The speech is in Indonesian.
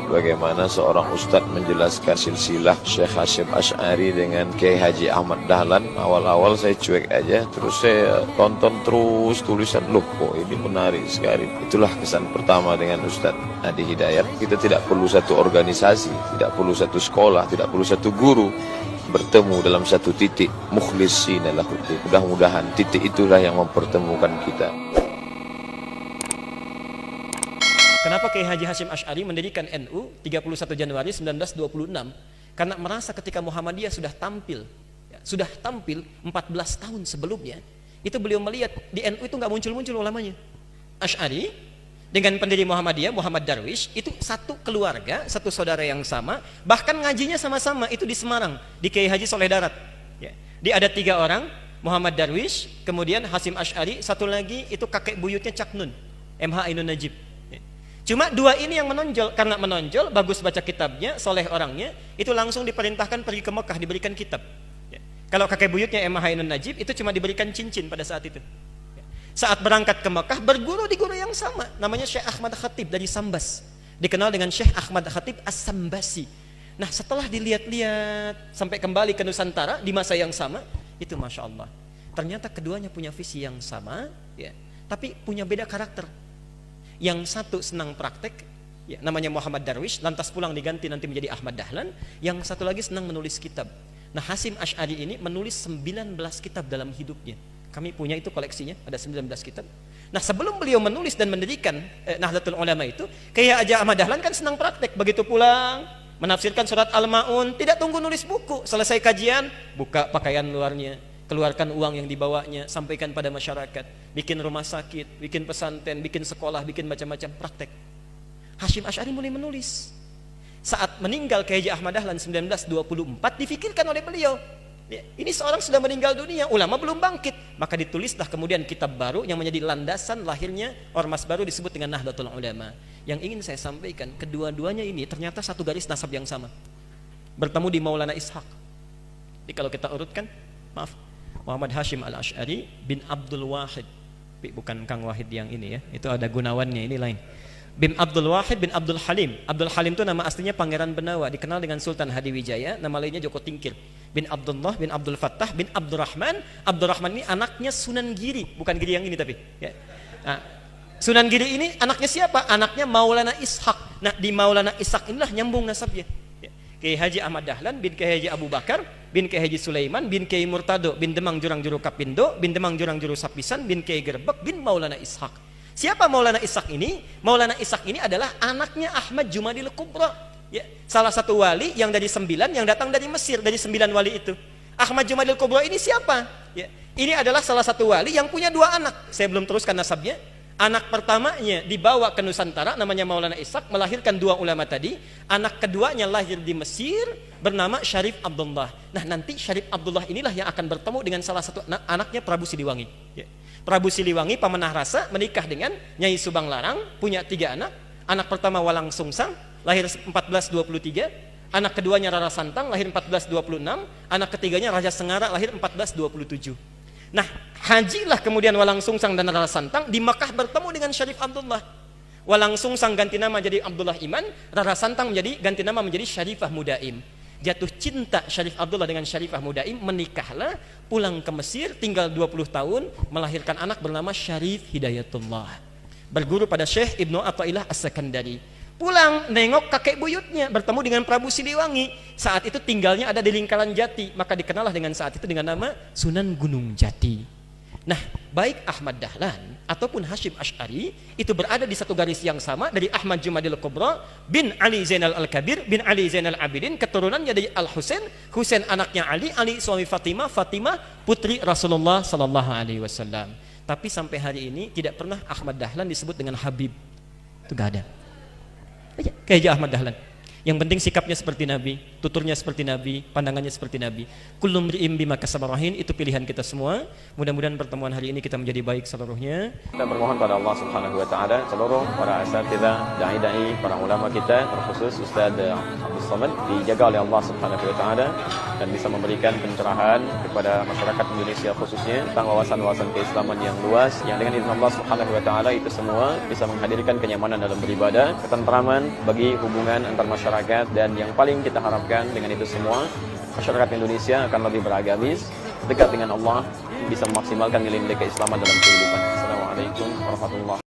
bagaimana seorang ustadz menjelaskan silsilah Syekh Hasyim Asy'ari dengan Kiai Haji Ahmad Dahlan. Awal-awal saya cuek aja, terus saya tonton terus tulisan, loh kok ini menarik sekali. Itulah kesan pertama dengan Ustadz Adi Hidayat. Kita tidak perlu satu organisasi, tidak perlu satu sekolah, tidak perlu satu guru, bertemu dalam satu titik, mukhlishina lahuddin. Mudah-mudahan titik itulah yang mempertemukan kita. Kenapa Kiai Haji Hasyim Asy'ari mendirikan NU 31 Januari 1926? Karena merasa ketika Muhammadiyah sudah tampil 14 tahun sebelumnya, itu beliau melihat di NU itu nggak muncul-muncul ulamanya. Asy'ari dengan pendiri Muhammadiyah, Muhammad Darwish, itu satu keluarga, satu saudara yang sama, bahkan ngajinya sama-sama itu di Semarang, di Kiai Haji Soleh Darat. Dia ada 3 orang, Muhammad Darwish, kemudian Hasyim Asy'ari, satu lagi itu kakek buyutnya Cak Nun, MH Ainun Najib. Cuma 2 ini yang menonjol, karena menonjol, bagus baca kitabnya, soleh orangnya, itu langsung diperintahkan pergi ke Mekah, diberikan kitab. Kalau kakek buyutnya MH Ainun Najib, itu cuma diberikan cincin pada saat itu. Saat berangkat ke Mekah, berguru di guru yang sama, namanya Syekh Ahmad Khatib dari Sambas, dikenal dengan Syekh Ahmad Khatib As-Sambasi. Nah, setelah dilihat-lihat sampai kembali ke Nusantara di masa yang sama, itu Masya Allah, ternyata keduanya punya visi yang sama, tapi punya beda karakter. Yang satu senang praktek, namanya Muhammad Darwish, lantas pulang diganti nanti menjadi Ahmad Dahlan. Yang satu lagi senang menulis kitab. Nah, Hasyim Asy'ari ini menulis 19 kitab dalam hidupnya. Kami punya itu koleksinya, ada 19 kitab. Nah, sebelum beliau menulis dan mendirikan Nahdlatul Ulama itu, kayak aja Ahmad Dahlan kan senang praktek. Begitu pulang, menafsirkan surat Al-Ma'un, tidak tunggu nulis buku. Selesai kajian, buka pakaian luarnya, keluarkan uang yang dibawanya, sampaikan pada masyarakat, bikin rumah sakit, bikin pesantren, bikin sekolah, bikin macam-macam praktek. Hasyim Asy'ari mulai menulis. Saat meninggal Kiai Haji Ahmad Dahlan 1924, difikirkan oleh beliau, ini seorang sudah meninggal dunia, ulama belum bangkit, maka ditulislah kemudian kitab baru yang menjadi landasan lahirnya ormas baru disebut dengan Nahdlatul Ulama. Yang ingin saya sampaikan, kedua-duanya ini ternyata satu garis nasab yang sama, bertemu di Maulana Ishaq. Jadi kalau kita urutkan, maaf, Muhammad Hasyim Al-Asy'ari bin Abdul Wahid, bukan Kang Wahid yang ini ya, itu ada Gunawannya, ini lain. Bin Abdul Wahid bin Abdul Halim. Abdul Halim itu nama aslinya Pangeran Benawa, dikenal dengan Sultan Hadiwijaya, nama lainnya Joko Tingkir. Bin Abdullah bin Abdul Fattah bin Abdurrahman. Abdurrahman ini anaknya Sunan Giri, bukan Giri yang ini tapi. Nah, Sunan Giri ini anaknya siapa? Anaknya Maulana Ishaq. Nah, di Maulana Ishaq inilah nyambung nasabnya. Kiai Haji Ahmad Dahlan bin Kiai Haji Abu Bakar bin Kiai Haji Sulaiman bin Kiai Murtado bin Demang Jurang Juru Kapindo bin Demang Jurang Juru Sapisan bin Kiai Gerbek bin Maulana Ishaq. Siapa Maulana Ishaq ini? Maulana Ishaq ini adalah anaknya Ahmad Jumadil Kubra, salah satu wali yang dari 9 yang datang dari Mesir, dari 9 wali itu. Ahmad Jumadil Kubra ini siapa? Ini adalah salah satu wali yang punya 2 anak. Saya belum teruskan nasabnya. Anak pertamanya dibawa ke Nusantara, namanya Maulana Ishaq, melahirkan 2 ulama tadi. Anak keduanya lahir di Mesir, bernama Syarif Abdullah. Nah, nanti Syarif Abdullah inilah yang akan bertemu dengan salah satu anaknya Prabu Siliwangi. Prabu Siliwangi pemenah rasa menikah dengan Nyai Subang Larang, punya 3 anak. Anak pertama Walang Sungsang, lahir 1423. Anak keduanya Rara Santang, lahir 1426. Anak ketiganya Raja Sengara, lahir 1427. Nah, hajilah kemudian Walang Sungsang dan Rara Santang di Makkah bertemu dengan Syarif Abdullah. Walang Sungsang ganti nama jadi Abdullah Iman, Rara Santang ganti nama menjadi Syarifah Mudaim. Jatuh cinta Syarif Abdullah dengan Syarifah Mudaim, menikahlah, pulang ke Mesir, tinggal 20 tahun, melahirkan anak bernama Syarif Hidayatullah. Berguru pada Syekh Ibnu Athaillah As-Sakandari. Pulang nengok kakek buyutnya, bertemu dengan Prabu Siliwangi. Saat itu tinggalnya ada di lingkaran Jati, maka dikenallah dengan saat itu dengan nama Sunan Gunung Jati. Nah, baik Ahmad Dahlan ataupun Hasyim Asy'ari itu berada di satu garis yang sama, dari Ahmad Jumadil Kubra bin Ali Zainal Al-Kabir bin Ali Zainal Abidin, keturunannya dari Al-Husain, Husain anaknya Ali, Ali suami Fatimah, Fatimah putri Rasulullah sallallahu alaihi wasallam. Tapi sampai hari ini tidak pernah Ahmad Dahlan disebut dengan Habib. Itu enggak ada. Kiai Ahmad Dahlan. Yang penting sikapnya seperti Nabi, tuturnya seperti Nabi, pandangannya seperti Nabi. Kullu mri'in bima kasaba rahin, itu pilihan kita semua. Mudah-mudahan pertemuan hari ini kita menjadi baik seluruhnya. Kita bermohon pada Allah Subhanahu wa taala seluruh para asatidzah, dai-dai, para ulama kita, terkhusus Ustaz Abdul Somad dijaga oleh Allah Subhanahu wa taala dan bisa memberikan pencerahan kepada masyarakat Indonesia khususnya tentang wawasan-wawasan keislaman yang luas yang dengan izin Allah Subhanahu wa taala itu semua bisa menghadirkan kenyamanan dalam beribadah, ketentraman bagi hubungan antar masyarakat, dan yang paling kita harapkan dengan itu semua masyarakat Indonesia akan lebih beragamis, dekat dengan Allah, bisa memaksimalkan nilai-nilai keislaman dalam kehidupan. Assalamualaikum warahmatullahi wabarakatuh.